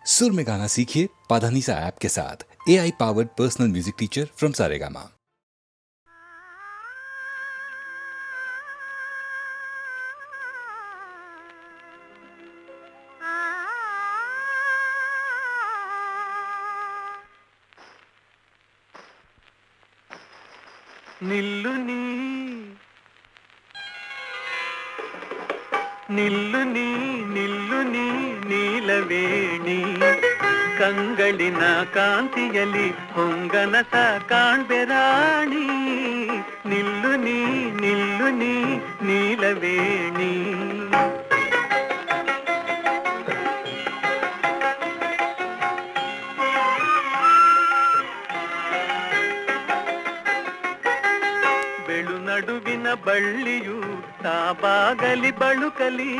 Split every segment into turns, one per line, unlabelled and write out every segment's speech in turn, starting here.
सुर में गाना सीखिए पाधानीसा ऐप के साथ। AI powered personal music teacher from Saregama.
నిల్లు నీ ನೀಲವೇಣಿ ಕಂಗಳಿನ ಕಾಂತಿಯಲಿ ಹೊಂಗನಸ ಕಾಣ್ಬೆರಾಣಿ. ನಿಲ್ಲು ನೀ ನೀಲವೇಣಿ. ಬೆಳು ನಡುವಿನ ಬಳ್ಳಿಯು ತಾಬಾಗಲಿ ಬಳುಕಲಿ.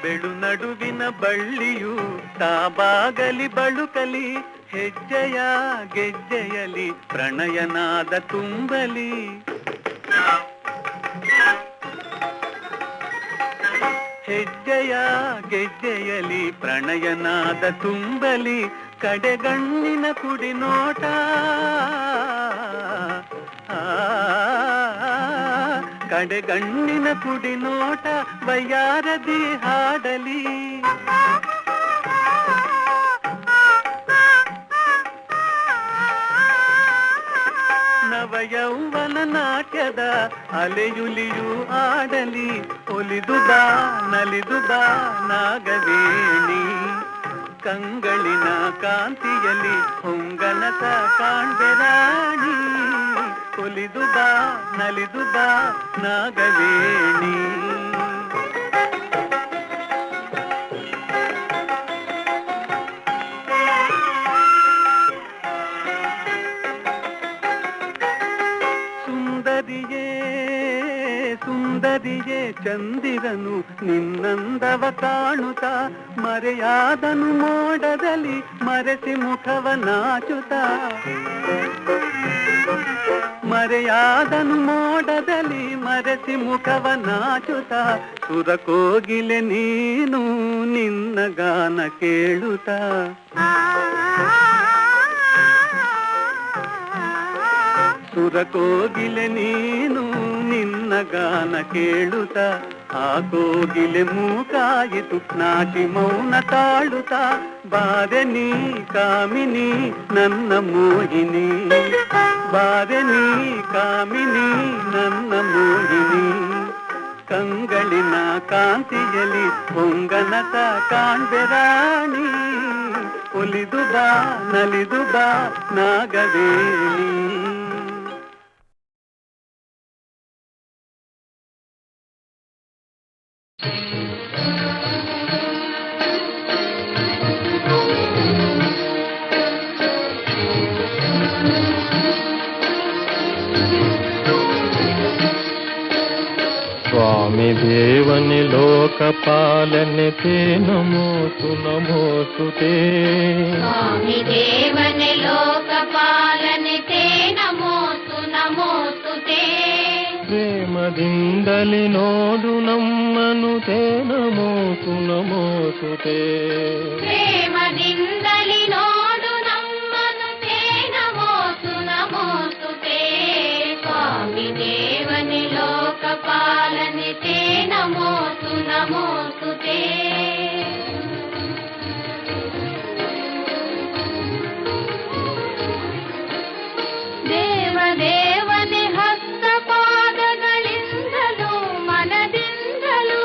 ಬೆಳು ನಡುವಿನ ಬಳ್ಳಿಯು ತಾಬಾಗಲಿ ಬಳುಕಲಿ. ಹೆಜ್ಜೆಯ ಗೆಜ್ಜೆಯಲಿ ಪ್ರಣಯನಾದ ತುಂಬಲಿ. ಹೆಜ್ಜೆಯ ಗೆಜ್ಜೆಯಲಿ ಪ್ರಣಯನಾದ ತುಂಬಲಿ. ಕಡೆಗಣ್ಣಿನ ಕುಡಿ ನೋಟ ಕಡೆಗಣ್ಣಿನ ಕುಡಿ ನೋಟ ವಯ್ಯಾರದಿ ಹಾಡಲಿ. ನವಯೌವನ ನಾಟ್ಯದ ಅಲೆಯುಲಿಯು ಆಡಲಿ. ಒಲಿದು ಬಾ ನಲಿದು ಬಾ ನಾಗವೇಣಿ. ಕಂಗಳಿನ ಕಾಂತಿಯಲಿ ಹೊಂಗನಸ ಕಾಣ್ಬೆರಾಣಿ. ಒಲಿದು ಬಾ ನಲಿದು ಬಾ ನಾಗವೇಣಿ. ಸುಂದರಿಯೇ ಚಂದಿರನು ನಿನ್ನಂದವ ಕಾಣುತ್ತ ಮರೆಯಾದನು ಮೋಡದಲ್ಲಿ ಮರೆಸಿ ಮುಖವ ನಾಚುತ್ತ. ಮರೆಯಾದನು ಮೋಡದಲ್ಲಿ ಮರೆಸಿ ಮುಖವ ನಾಚುತ್ತ. ಸುರಕೋಗಿಲೆ ನೀನು ನಿನ್ನ ಗಾನ ಕೇಳುತ್ತ. ಸುರಕೋಗಿಲೆ ನೀನು ನಿನ್ನ ಗಾನ ಕೇಳುತ್ತ. ಆ ಕೋಗಿಲೆ ಮೂಕಾಯಿತು ನಾಟಿ ಮೌನ ತಾಳುತ್ತ. ಬಾರೆ ನೀ ಕಾಮಿನಿ ನನ್ನ ಮೋಹಿನಿ. ಬಾರೆ ನೀ ಕಾಮಿನಿ ನನ್ನ ಮೋಹಿನಿ. ಕಂಗಳಿನ ಕಾಂತಿಯಲಿ ಹೊಂಗನಸ ಕಾಣ್ಬೆರಾಣಿ. ಒಲಿದು ಬಾ ನಲಿದು ಬಾ ನಾಗವೇಣಿ.
स्वामी देवनि लोकपालने ते नमोस्तु नमोस्तु ते.
स्वामी देवनि लोकपालने ते नमोस्तु नमोस्तु ते.
ಪ್ರೇಮದಿಂದಲಿ ನೋಡು ನಮ್ಮನು ತೇ ನಮೋಸ್ತु ನಮೋಸ್ತು ತೇ.
ಪ್ರೇಮದಿಂದಲಿ ನೋಡು ನಮ್ಮನು ತೇ ನಮೋಸ್ತು ನಮೋಸ್ತು ತೇ. ಸ್ವಾಮಿ ದೇವನಿ ಲೋಕಪಾಲನೆ ತೇ ನಮೋಸ್ತು ನಮೋಸ್ತು ತೇ. ದೇವದೇವನೆ ಹಸ್ತಪಾದಗಳಿಂದಲೂ ಮನದಿಂದಲೂ.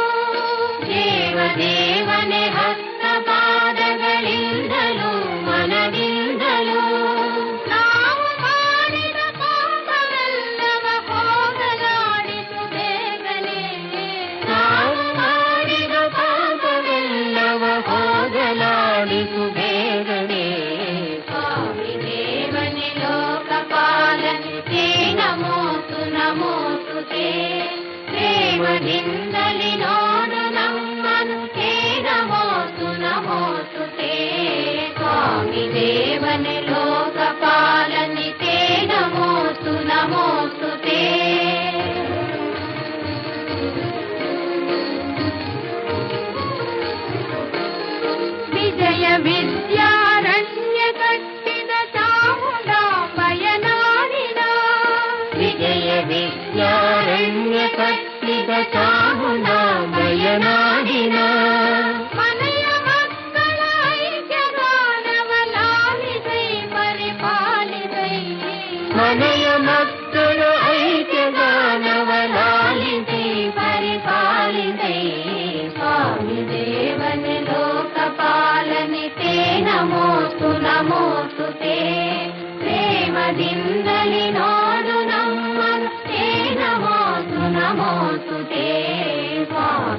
ದೇವದೇವನೆ ಹಸ್ತಪಾದಗಳಿಂದಲೂ ಮನದಿಂದಲೂ. ನಾವು ಮಾಡಿದ ಪಾಪವೆಲ್ಲವ ಹೋಗಲಾಡಿಸು ಬೇಗನೆ. ನಾವು ಮಾಡಿದ ಪಾಪವೆಲ್ಲವ ಹೋಗಲಾಡಿಸು ಬೇಗನೆ. ಸ್ವಾಮಿ ದೇವನೆ ಲೋಕಪಾಲನೆ ತೇ ನಮೋಸ್ತು ನಮೋಸ್ತು ತೇ. ಪ್ರೇಮದಿಂದಲಿ ನೋಡು ನಮ್ಮನು ತೇ ನಮೋಸ್ತು ನಮೋಸ್ತು ತೇ. ಸ್ವಾಮಿ ದೇವನೆ ಲೋಕಪಾಲನೆ ತೇ ನಮೋಸ್ತು ನಮೋಸ್ತು ತೇ.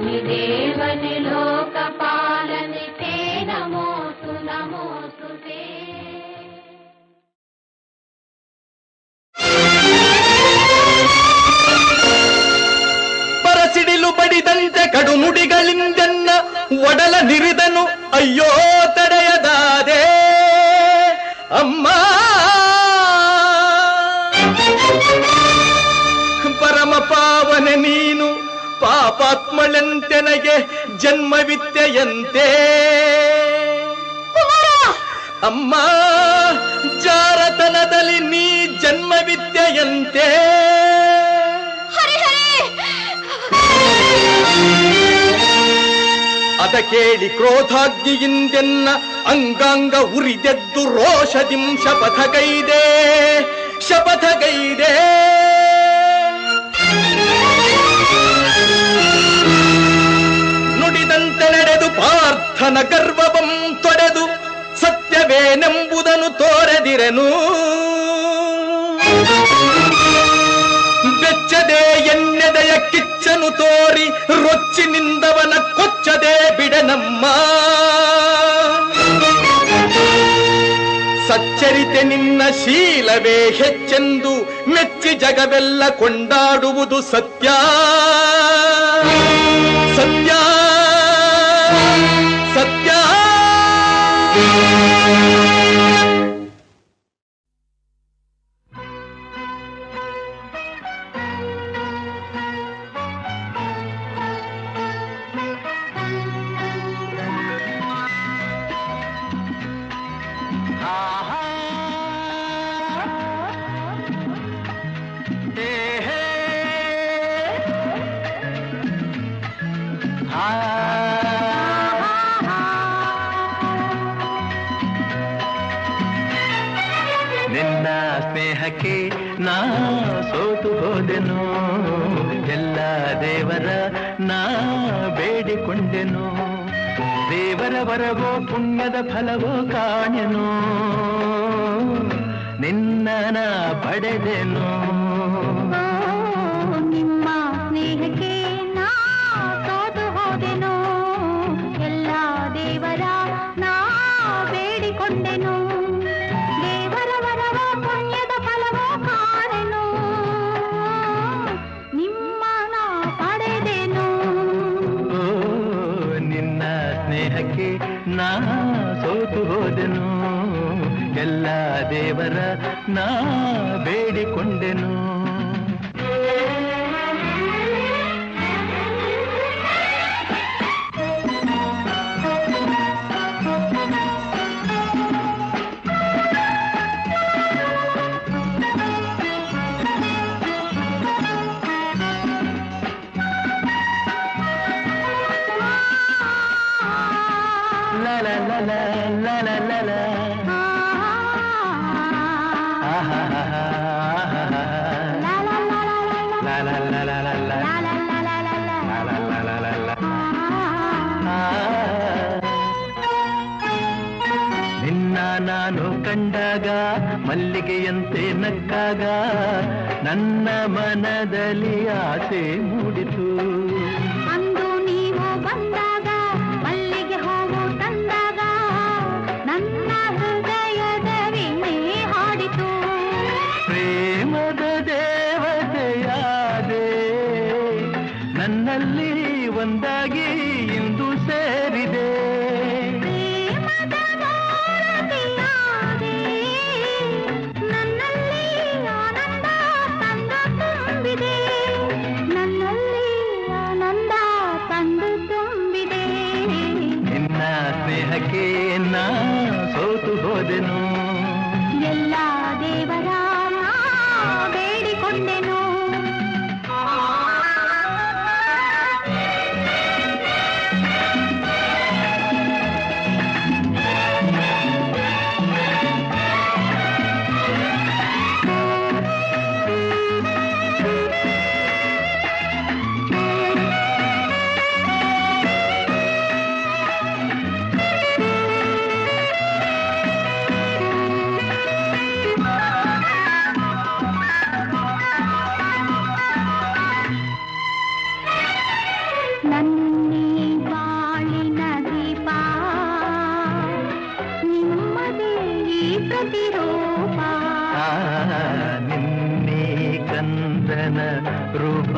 स्वामी देवनि लोकपालनि ते नमोऽस्तु नमोऽस्तु ते।
ಪರಸಿಡಿಲು ಬಡಿದಂತೆ ಕಡು ನುಡಿಗಳಿಂದೆನ್ನ ಒಡಲ ನಿರಿದನು ಅಯ್ಯೋ ತಡೆಯದಾದೆ ಅಮ್ಮ. ಪರಮ ಪಾವನೆ ನೀನು ಪಾಪಾತ್ಮಳೆಂತೆನಗೆ ಜನ್ಮವಿತ್ತೆಯಂತೆ ಅಮ್ಮ. ಜಾರತನದಲ್ಲಿ ನೀ ಜನ್ಮವಿತ್ತೆಯಂತೆ. ಅದ ಕೇಳಿ ಕ್ರೋಧಾಗ್ನಿಯಿಂದೆನ್ನ ಅಂಗಾಂಗ ಉರಿದೆದ್ದು ರೋಷದಿಂ ಶಪಥಗೈದೆ ಶಪಥಗೈದೆ. ನುಡಿದಂತೆ ನಡೆದು ಪಾರ್ಥನ ಗರ್ವವಂ ತೊಡೆದು ಸತ್ಯವೇನೆಂಬುದನ್ನು ತೋರೆದಿರೆನು. ಬೆಚ್ಚದೆ ಎನ್ನೆದೆಯ ಕಿಚ್ಚನು ತೋರಿ ರೊಚ್ಚಿನಿಂದವನ ಕೊಚ್ಚದೆ ಬಿಡನಮ್ಮ. ಸಚ್ಚರಿತೆ ನಿನ್ನ ಶೀಲವೇ ಹೆಚ್ಚೆಂದು ಮೆಚ್ಚಿ ಜಗವೆಲ್ಲ ಕೊಂಡಾಡುವುದು ಸತ್ಯ ಸತ್ಯ ಸತ್ಯ. ನಿನ್ನ ಸ್ನೇಹಕ್ಕೆ ನಾ ಸೋತು ಹೋದೆನು, ಎಲ್ಲ ದೇವರ ನಾ ಬೇಡಿಕೊಂಡೆನು. ದೇವರ ವರವೋ ಪುಣ್ಯದ ಫಲವೋ ಕಾಣೆನು, ನಿನ್ನ ನಾ ಪಡೆದೆನು.
ನಿಮ್ಮ ಸ್ನೇಹಕ್ಕೆ ನಾ ಸೋತು ಹೋದೆನು, ಎಲ್ಲ ದೇವರ ನಾ ಬೇಡಿಕೊಂಡೆನು. ದೇವರ ವರವ ಪುಣ್ಯದ ಫಲವೋ ಕಾಣೆನು, ನಿಮ್ಮ ನಾ ಪಡೆದೆನು.
ನಿನ್ನ ಸ್ನೇಹಕ್ಕೆ ನಾ ಸೋತು ಹೋದೆನು, ಎಲ್ಲ ದೇವರ ನಾ ಬೇಡಿಕೊಂಡೆನು. La la la la la la la la. ನಿನ್ನ ನಾನು ಕಂಡಾಗ ಮಲ್ಲಿಗೆಯಂತೆ ನಕ್ಕಾಗ ನನ್ನ ಮನದಲ್ಲಿ ಆಸೆ ಮೂಡಿತು.
ಅಂದು ನೀವು ಬಂದಾಗ ಮಲ್ಲಿಗೆ ಹೂವು ತಂದಾಗ ನನ್ನ ಹೃದಯದ ವೀಣೆ ಹಾಡಿತು.
ಪ್ರೇಮದ ದೇವತೆಯಾದೆ ನನ್ನಲ್ಲಿ ಒಂದಾಗಿ ಇಂದು ಸೇರಿದೆ.
ಪ್ರೇಮದ ಮೂರ್ತಿಯಾದೆ ನನ್ನಲ್ಲಿ ಆನಂದ ತಂದು ತುಂಬಿದೆ, ನನ್ನಲ್ಲಿ ಆನಂದ ತಂದು ತುಂಬಿದೆ.
ನಿನ್ನ ಸ್ನೇಹಕ್ಕೆ ನಾ ಸೋತು ಹೋದೆನು,
ಎಲ್ಲ ದೇವರ ನಾ ಬೇಡಿಕೊಂಡೆನು. ಪ್ರತಿರೂಪ
ನಿನ್ನೆ ಕಂದನ ರೂಪ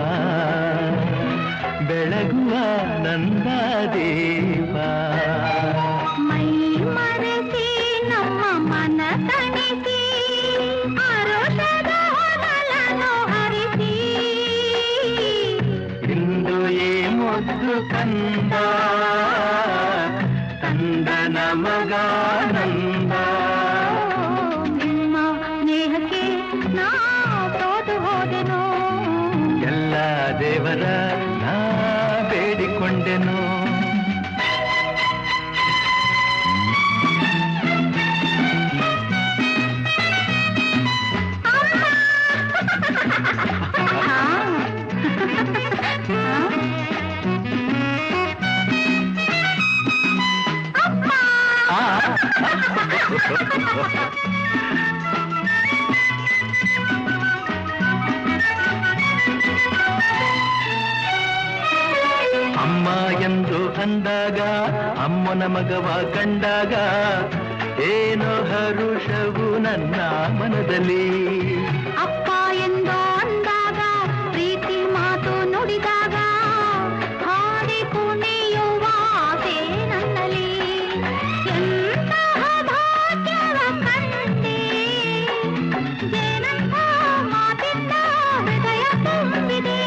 ಬೆಳಗುವ ನಂದಾದೀಪ
ಮೈ ಮರೆಸಿ ನಮ್ಮ ಮನ ತಣಿಸಿ ಆರೋಷದ ಹೊನಲನ್ನು ಹರಿಸಿ
ಇಂದು ಈ ಮುದ್ದು ಕಂದ ತಂದನ ಮಗಾನಂದ
ನಿಮ್ಮ ಸ್ನೇಹಕ್ಕೆ ನಾ ಸೋತು ಹೋದೆನು
ಎಲ್ಲ ದೇವರ ನಾ ಬೇಡಿಕೊಂಡೆನು ಅಮ್ಮ ಎಂದು ಅಂದಾಗ ಅಮ್ಮನ ಮಗವ ಕಂಡಾಗ ಏನೋ ಹರುಷವು ನನ್ನ ಮನದಲ್ಲಿ
ಅಪ್ಪ ಎಂದು ಅಂದಾಗ ಪ್ರೀತಿ ಮಾತು ನುಡಿದಾಗ ಹಾಡಿ ಕುಣಿಯುವ ಆಸೆ ನನ್ನಲ್ಲಿ ಎಂತಹ ಭಾಗ್ಯವ ಕಂಡೆ ಏನಂತ ಮಾತಿಂದ ಹೃದಯ ತುಂಬಿದೆ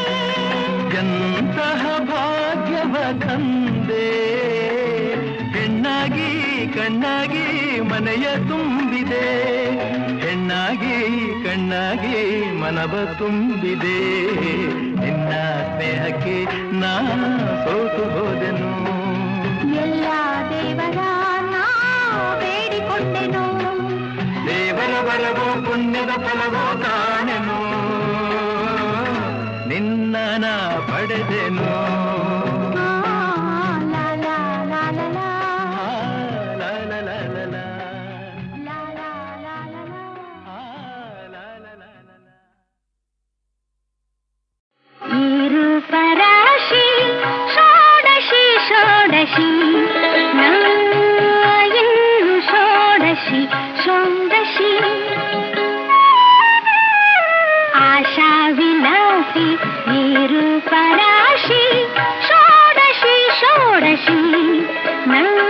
ಎಂತಹ ಭಾಗ್ಯವ ತಂದೆ ಹೆಣ್ಣಾಗಿ ಕಣ್ಣಾಗಿ ಮನೆಯ ತುಂಬಿದೆ ಹೆಣ್ಣಾಗಿ ಕಣ್ಣಾಗಿ ಮನವ ತುಂಬಿದೆ ನಿನ್ನ ಸ್ನೇಹಕ್ಕೆ ನಾ ಸೋತು ಹೋದೆನು
ಎಲ್ಲ ದೇವರ ನಾ ಬೇಡಿಕೊಂಡೆನು
ದೇವರ ಬರವೋ ಪುಣ್ಯದ ಫಲವೋ ಕಾಣೆನು ನಿನ್ನ ನಾ ಪಡೆದೆನು
ಲಾ ಲಾ ಲಾ ಲಾ ಲಾ
ಲಾ ಲಾ ಲಾ ಲಾ ಲಾ.
ಲಾ ಲಾ ಲಾ ಲಾ ಲಾ.
ಲಾ ಲಾ ಲಾ ಲಾ ಲಾ.
ಈ ರೂಪರಾಶಿ ಷೋಡಶಿ ಷೋಡಶಿ ಇನ್ನು ಷೋಡಶಿ ಷೋಡಶಿ ಆಶಾ ವಿಲಾಸಿ ಈ ರೂಪರಾಶಿ ಷೋಡಶಿ ಷೋಡಶಿ ಇನ್ನು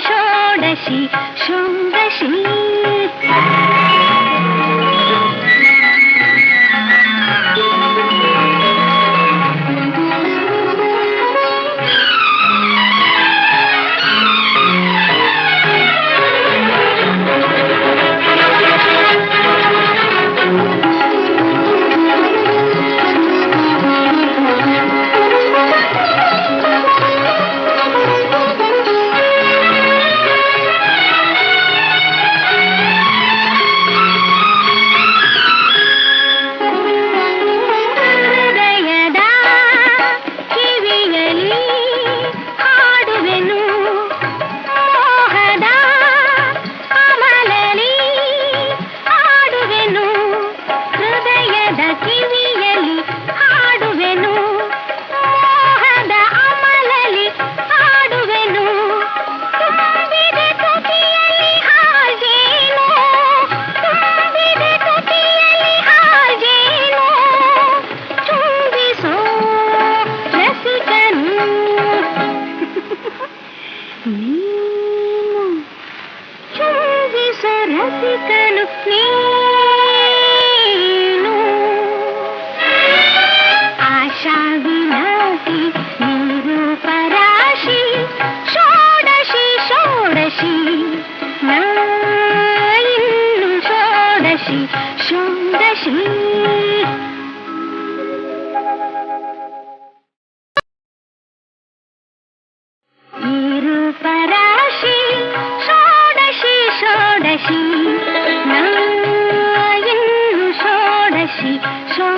ಷೋಡಶಿ ಷೋಡಶಿ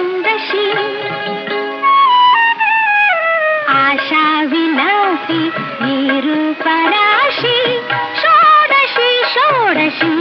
ಷೋಡಶಿ ಆಶಾ ವಿಲಾಸಿ ಈ ರೂಪರಾಶಿ ಷೋಡಶಿ ಷೋಡಶಿ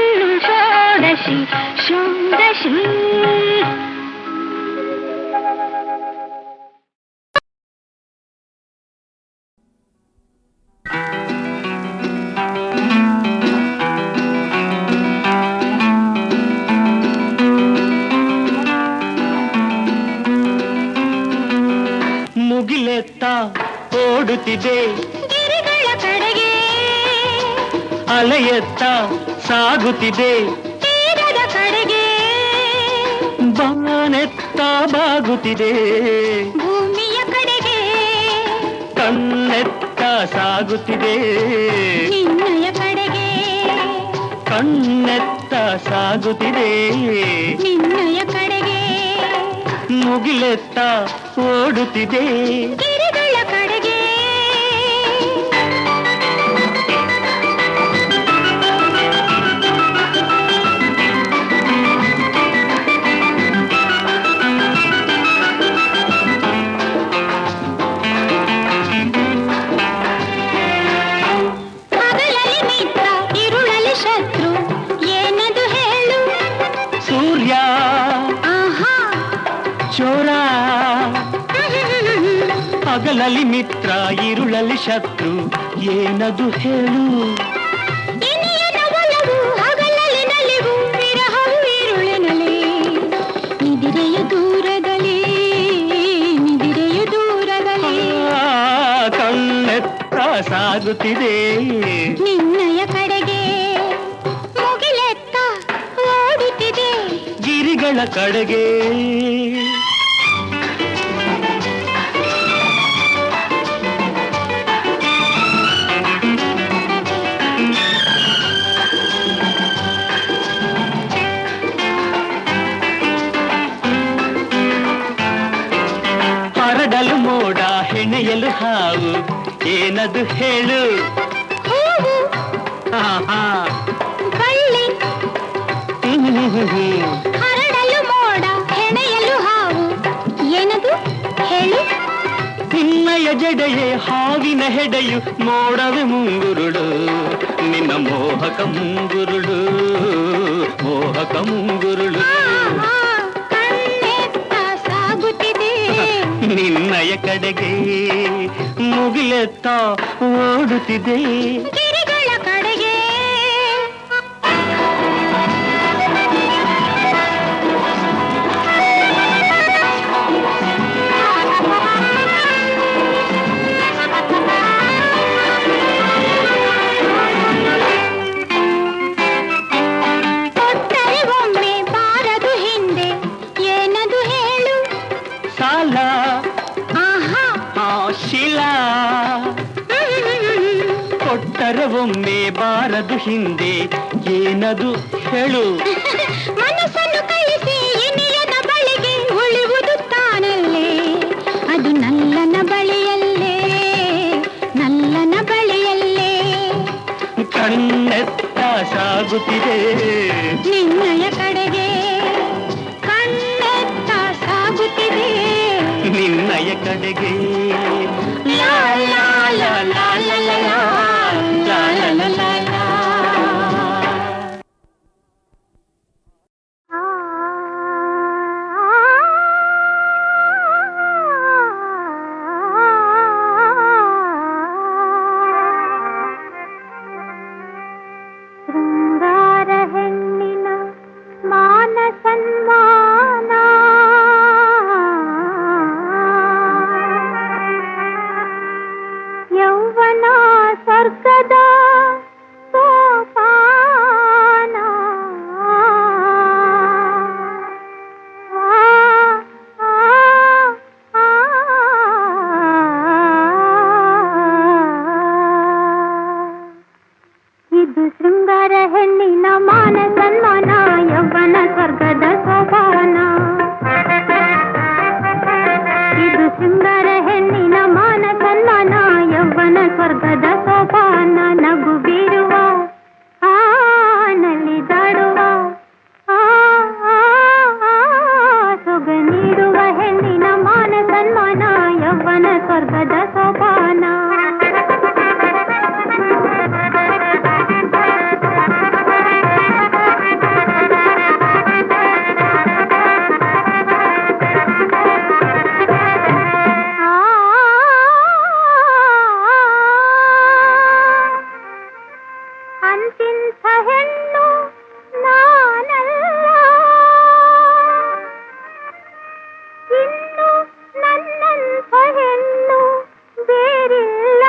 ಇನ್ನು ಷೋಡಶಿ ಷೋಡಶಿ
ಮುಗಿಲೆತ್ತ ಓಡುತ್ತಿದೆ
ಗಿರಿಗಳ ಕಡೆಗೆ
ಅಲೆಯತ್ತ ಸಾಗುತ್ತಿದೆ
ತೀರದ ಕಡೆಗೆ
ಬಾನೆತ್ತ ಬಾಗುತ್ತಿದೆ
ಭೂಮಿಯ ಕಡೆಗೆ
ಕಣ್ಣೆತ್ತ ಸಾಗುತ್ತಿದೆ
ನಿನ್ನಯ ಕಡೆಗೆ
ಕಣ್ಣೆತ್ತ ಸಾಗುತ್ತಿದೆ
ನಿನ್ನಯ ಕಡೆಗೆ
ಮುಗಿಲೆತ್ತ ಓಡುತ್ತಿದೆ
ಗಿರಿಗಳ ಕಡೆಗೆ ಹಗಲಲ್ಲಿ ಮಿತ್ರ ಇರುಳಲ್ಲಿ ಶತ್ರು ಏನದು ಹೇಳು
ಸೂರ್ಯ
ಆಹಾ
ಚೋರ ಹಗಲಲ್ಲಿ ಮಿತ್ರ ಇರುಳಲ್ಲಿ ಶತ್ರು ಏನದು ಹೇಳು
ಇನಿಯನ ಒಲವು ಹಗಲಲ್ಲಿ ನಲಿವು ವಿರಹವು ಇರುಳಿನಲ್ಲಿ ನಿದಿರೆಯು ದೂರದಲ್ಲಿ ನಿದಿರೆಯು ದೂರದಲ್ಲಿ
ಸಾಗುತ್ತಿದೆ
ನಿನ್ನಯ ಕಡೆಗೆ ಮುಗಿಲೆತ್ತ ಓಡುತ್ತಿದೆ
ಗಿರಿಗಳ ಕಡೆಗೆ ಹರಡಲು ಮೋಡ ಹೆಣೆಯಲು ಹಾವು ಏನದು ಹೇಳು
ಹೂವು
ಆಹಾ.
ಬಳ್ಳಿ ಹರಡಲು ಮೋಡ ಹೆಣೆಯಲು ಹಾವು ಏನದು ಹೇಳು
ನಿನ್ನಯ ಜಡೆಯೇ ಹಾವಿನ ಹೆಡೆಯು ಮೋಡವೆ ಮುಂಗುರುಳು ನಿನ್ನ ಮೋಹಕ ಮುಂಗುರುಳು ಮೋಹಕ ಮುಂಗುರುಳು
ಆಹಾ, ಕಣ್ಣೆತ್ತ ಸಾಗುತ್ತಿದೆ
ನಿನ್ನಯ ಕಡೆಗೆ ಮುಗಿಲೆತ್ತ ಓಡುತ್ತಿದೆ
ಗಿರಿಗಳ ಕಡೆಗೆ ಕೊಟ್ಟರೆ ಒಮ್ಮೆ ಬಾರದು ಹಿಂದೆ ಏನದು ಹೇಳು
ಸಾಲ
ಆಹಾ
ಶಿಲಾ ಕೊಟ್ಟರೆ ಒಮ್ಮೆ ಬಾರದು ಹಿಂದೆ ಏನದು ಹೇಳು
ಮನಸ್ಸನ್ನು ಕಳಿಸಿ ಇನಿಯನ ಬಳಿಗೆ ಉಳಿಯುವುದು ತಾನಲ್ಲೇ ಅದು ನಲ್ಲನ ಬಳಿಯಲ್ಲೇ ನಲ್ಲನ ಬಳಿಯಲ್ಲೇ
ಕಣ್ಣೆತ್ತ ಸಾಗುತ್ತಿದೆ
ನಿನ್ನಯ ಕಡೆಗೆ ಕಣ್ಣೆತ್ತ ಸಾಗುತ್ತಿದೆ
ನಿನ್ನಯ ಕಡೆಗೆ ಲಾ ಲಾ ಲಾ ಲಾ ಲಾ ಲಾ ಲಾ ಲಾ ಲಾ ಲಾ ಲಾ ಲಾ.
ಶೃಂಗಾರ ಹೆಣ್ಣಿನ ಮಾನ ಸನ್ಮಾನ ಯೌವನ ಸ್ವರ್ಗದ ಸೋಪಾನ ಇದು ಶೃಂಗಾರ ಹೆಣ್ಣಿನ ಮಾನ ಸನ್ಮಾನ ಯೌವನ ಸ್ವರ್ಗದ ಸೋಪಾನ ಇದು ಶೃಂಗಾರ ಹೆಣ್ಣಿನ ಮಾನ ಸನ್ಮಾನ ಯೌವನ ಸ್ವರ್ಗದ ಸೋಪಾನ ನಗು ಬೀರುವ ನಲಿದಾಡುವ ಸೊಗ ನೀಡುವ ಹೆಣ್ಣಿನ ಮಾನ ಸನ್ಮಾನ ಯೌವನ ಸ್ವರ್ಗದ ಸೋಪಾನ ಅಂತಿಂಥ ಹೆಣ್ಣು ನಾನಲ್ಲ ಇನ್ನು ನನ್ನಂಥ ಹೆಣ್ಣು ಬೇರಿಲ್ಲ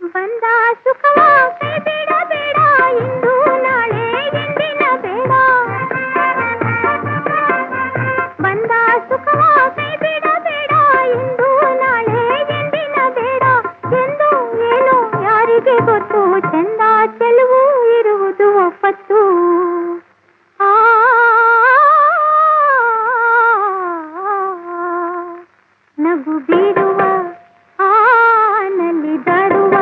ಬಂದ ಸುಖವ ಕೈ ಬಿಡಬೇಡ ಇಂದು ನಾಳೆ ಎಂದಿನ ಬೇಡ ಬಂದ ಸುಖವ ಕೈ ಬಿಡಬೇಡ ಇಂದು ನಾಳೆ ಎಂದಿನ ಬೇಡ ಎಂದು ಏನು ಯಾರಿಗೆ ಗೊತ್ತು ಚಂದ ಚೆಲುವು ಇರುವುದು ಒಪ್ಪತ್ತು ಆ ನಗು ಬೀರುವ ನಲಿದಾಡುವ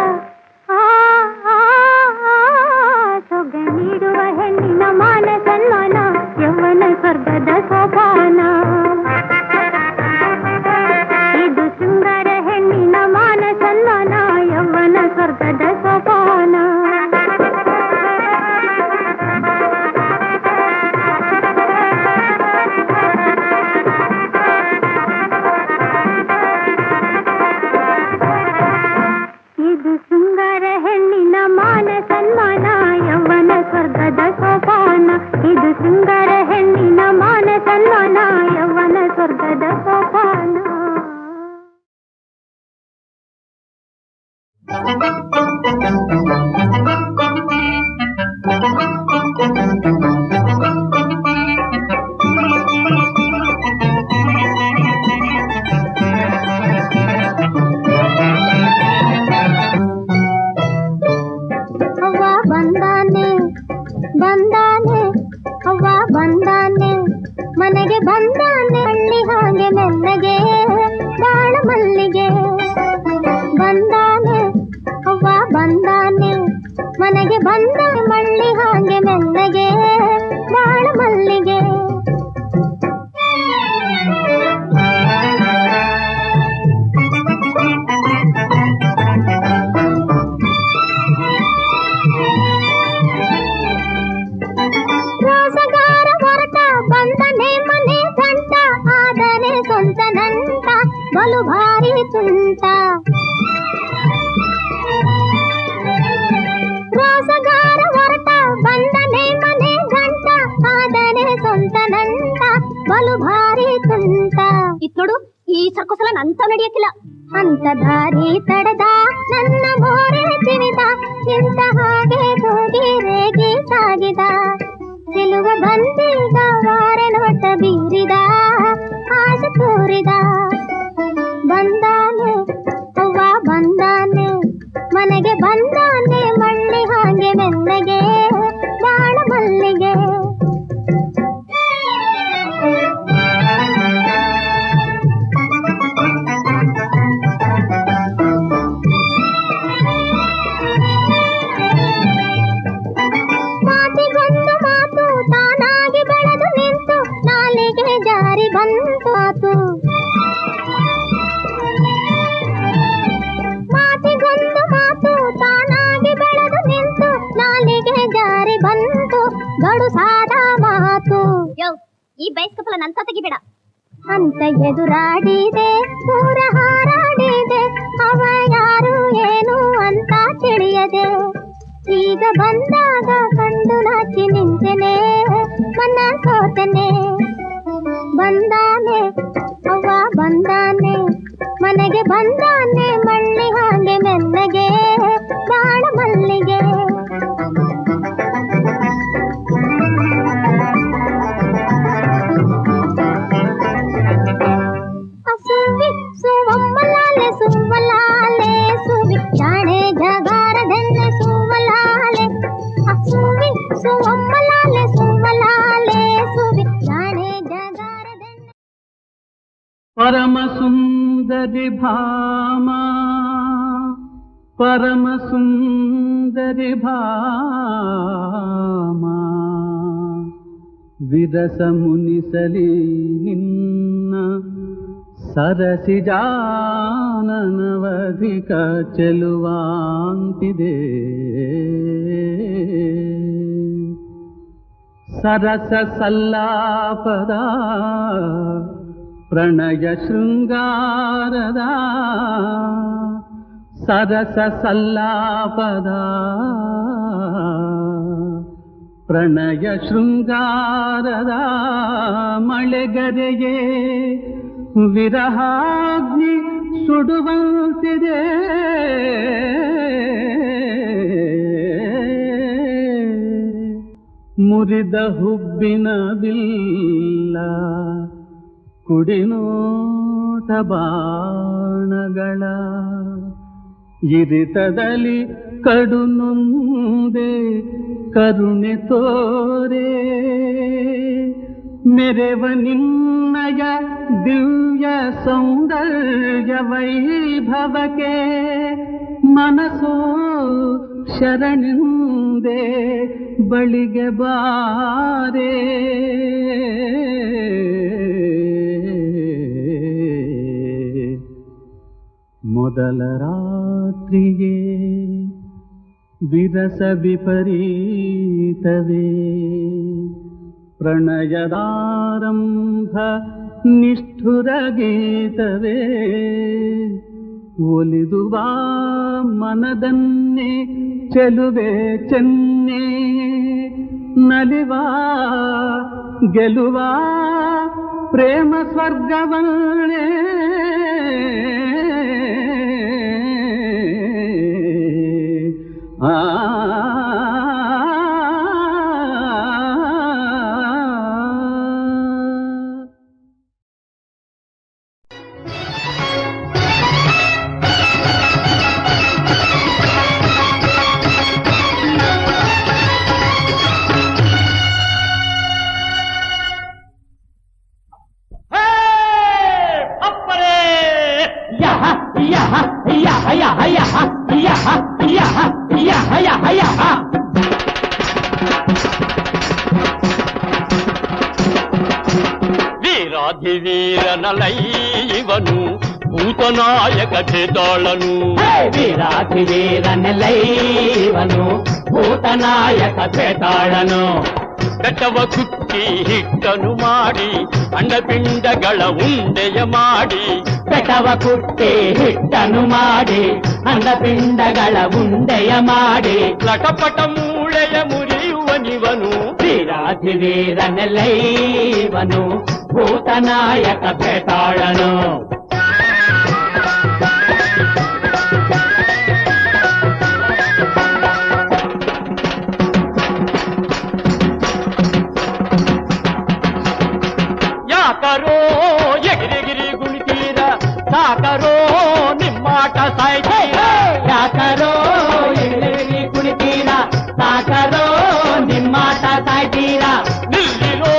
ಸೊಗ ನೀಡುವ ಹೆಣ್ಣಿನ ಮಾನ ಸನ್ಮಾನ ಯೌವನ ಸ್ವರ್ಗದ ಸೋಪಾನ ಸ್ವರ್ಗದ ಸೋಪಾನ. ಅವ್ವ ಬಂದಾನೆ ಬಂದಾನೆ ಅವ್ವ ಬಂದಾನೆ ಮನೆಗೆ ಬಂದಾನೆ ಹಳ್ಳಿ ಹಾಗೆ ಮೆಲ್ಲಗೆ ಬಾಳ ಮಲ್ಲಿಗೆ ಬಂದಾನೆ ಅವ್ವ ಬಂದಾನೆ ಮನೆಗೆ ಬಂದ ಮಳ್ಳಿ ಹಾಗೆ ಮೆಲ್ಲಗೆ ಬಾಳ ಮಲ್ಲಿಗೆ. ರೋಸಗಾರ ಹೊರಟ ಬಂದನೆ ಮನೆ ಗಂಟ ಆದರೆ ಸ್ವಂತ ನಂಟ ಬಲು ಭಾರಿ ತುಂಟ. ರೋಸಗಾರ ಹೊರಟ ಬಂದನೆ ಮನೆ ಗಂಟ ಆದರೆ ಸ್ವಂತ ನಂಟ ಬಲು ಭಾರಿ ತುಂಟ. ಇತ್ ನೋಡು ಈ ಸರ್ಕೋಸಲ ನಂತ ನಡೆಯಕ್ಕಿಲ್ಲ ಅಂತ ದಾರಿ ತಡೆದ ನನ್ನ ಮೋರೆ ತಿವಿದ ಇಂತ ಹಾಗೆ ಹೋಗಿ ರೇಗಿ ಸಾಗಿದ ಸಿಲುವ ಬಂದೀಗ ವಾರ ನೋಟ ಬೀರಿದ ಆಸೆ ತೋರಿದ. ಬಂದಾನೆ ಅವ್ವ ಬಂದಾನೆ ಮನೆಗೆ ಬಂದಾನೆ ಮಳ್ಳಿ ಹಾಗೆ ಮೆಲ್ಲಗೆ ಬಾಳ ಮಲ್ಲಿಗೆ. ಮಾತಿಗೊಂದು ಮಾತು ತಾನಾಗಿ ಬೆಳೆದು ನಿಂತು ನಾಲಿಗೆ ಜಾರಿ ಬಂತು ಆತು. ಮಾತಿಗೊಂದು ಮಾತು ತಾನಾಗಿ ಬೆಳೆದು ನಿಂತು ನಾಲಿಗೆ ಜಾರಿ ಬಂತು ಗಡುಸಾದ ಮಾತು. ಈ ಬೈಸ್ಕಪಲ ನಂತ ತೆಗಿಬೇಡ ಅಂತ ಎದುರಾಡಿದೆ ಪೂರ ಹಾರಾಡಿದೆ ಅವ ಯಾರು ಏನು ಅಂತ ತಿಳಿಯದೆ ಈಗ ಬಂದಾಗ ಕಂಡು ನಾಚಿ ನಿಂತೆನೆ ಮನ ಸೋತೆನೆ. ಬಂದಾನೆ ಅವ್ವ ಬಂದಾನೆ ಮನೆಗೆ ಬಂದಾನೆ ಮಳ್ಳಿ ಹಾಗೆ ಮೆಲ್ಲಗೆ ಬಾಳ ಮಲ್ಲಿಗೆ. ಸುವಿ ಸುವಮ್ಮಲಾಲೆ ಸುವಲಾಲೆ ಸುವಿ ಜಾಣೆ ಜಗಾರದೆನ್ನೆ ಸುವಲಾಲೆ ಸುವಿ ಸುವಮ್ಮಲಾಲೆ ಸುವಲಾಲೆ ಸುವಿ ಜಾಣೆ ಜಗಾರದೆನ್ನೆ.
ಪರಮ ಸುಂದರಿ ಭಾಮ ಪರಮ ಸುಂದರಿ ಭಾಮ ವಿರಸ ಮುನಿಸಲಿ ನಿನ್ನ ಸರಸಿಜಾನನವಧಿಕ ಚೆಲುವಾಂತಿದೆ. ಸರಸ ಸಲ್ಲಾಪದ ಪ್ರಣಯ ಶೃಂಗಾರದ ಸರಸ ಸಲ್ಲಾಪದ ಪ್ರಣಯ ಶೃಂಗಾರದ ಮಳೆಗರೆಯೇ ವಿರಹಾಗ್ನಿ ಸುಡುವಂತಿದೆ. ಮುರಿದ ಹುಬ್ಬಿನ ಬಿಲ್ಲ ಕುಡಿನೋಟ ಬಾಣಗಳ ಇರಿತದಲ್ಲಿ ಕಡು ನೊಂದೆ ಕರುಣೆ ತೋರೆ ಮೆರೆವ ನಿನ್ನಯ ದಿವ್ಯ ಸೌಂದರ್ಯ ವೈಭವಕ್ಕೆ ಮನಸೋ ಶರಣಿಂದೆ ಬಳಿಗೆ ಬಾರೆ. ಮೊದಲ ರಾತ್ರಿಯೇ ವಿರಸ ವಿಪರೀತವೇ ಪ್ರಣಯದಾರಂಭ ನಿಷ್ಠುರ ಗೀತವೇ ಒಲಿದು ಬಾ ಮನದನ್ನೇ ಚೆಲುವೆ ಚೆನ್ನೆ ನಲಿವಾ ಗೆಲುವಾ ಪ್ರೇಮ ಸ್ವರ್ಗವನ್ನೇ
వీరాధివీరనలై ಇವನು ಭೂತನಾಯಕ ಭೇತಾಳನು
వీరాధివీరనలై ಇವನು ಭೂತನಾಯಕ ಭೇತಾಳನು
ಬೆಟ್ಟವ ಕುಟ್ಟಿ ಹಿಟ್ಟನು ಮಾಡಿ ಅಂಡಪಿಂಡಗಳ ಉಂಡೆಯ ಮಾಡಿ
ಬೆಟ್ಟವ ಕುಟ್ಟಿ ಹಿಟ್ಟನು ಮಾಡಿ ಅಂಡಪಿಂಡಗಳ ಉಂಡೆಯ ಮಾಡಿ
ಲಟಪಟ ಮೂಳೆಯ ಮುರಿಯುವನಿವನು
ವೀರಾಧಿವೀರನಲೈ ಇವನು ಭೂತನಾಯಕ ಭೇತಾಳನು
ಯಾಕರೋ ಎಗಿರಿಗಿರಿ ಗುಣಿತೀರ ಸಾಕರೋ ನಿಮ್ಮಾಟ ಸಾಯ್ತೀರ
ಯಾಕರೋ ಎಗಿರಿಗಿರಿ ಕುಣಿತೀರ ಸಾಕರೋ ನಿಮ್ಮಾಟ ಸಾಯ್ತೀರ
ನಿಲ್ಲಿರೋ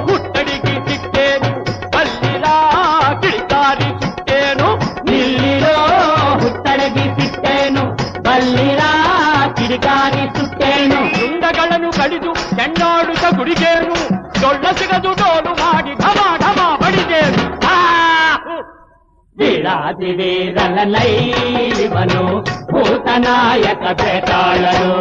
ಹುಟ್ಟಡಿಗೆ ಸಿಟ್ಟೇನು ಅಲ್ಲಿರ ಕಿಡಿಕಾರಿ ಸುಟ್ಟೇನು
ನಿಲ್ಲಿರೋ ಹುಟ್ಟಡಗಿ ಸಿಟ್ಟೇನು ಬಲ್ಲಿರ ಕಿಡಿಕಾರಿ ಸುಟ್ಟೇನು
ಶೃಂಗಗಳನ್ನು ಕಡಿದು ಕೆಣ್ಣಾಡುತ್ತ ಗುಡಿಗೇನು ಡೊಳ್ಳ ಸಿಗದು ಡೋಲು ಮಾಡಿ ಢಮ ಢಮ ಬಡಿದೇನು
ವೀರಾಧಿವೀರನಲೈ ಇವನು ಭೂತನಾಯಕ ಭೇತಾಳನು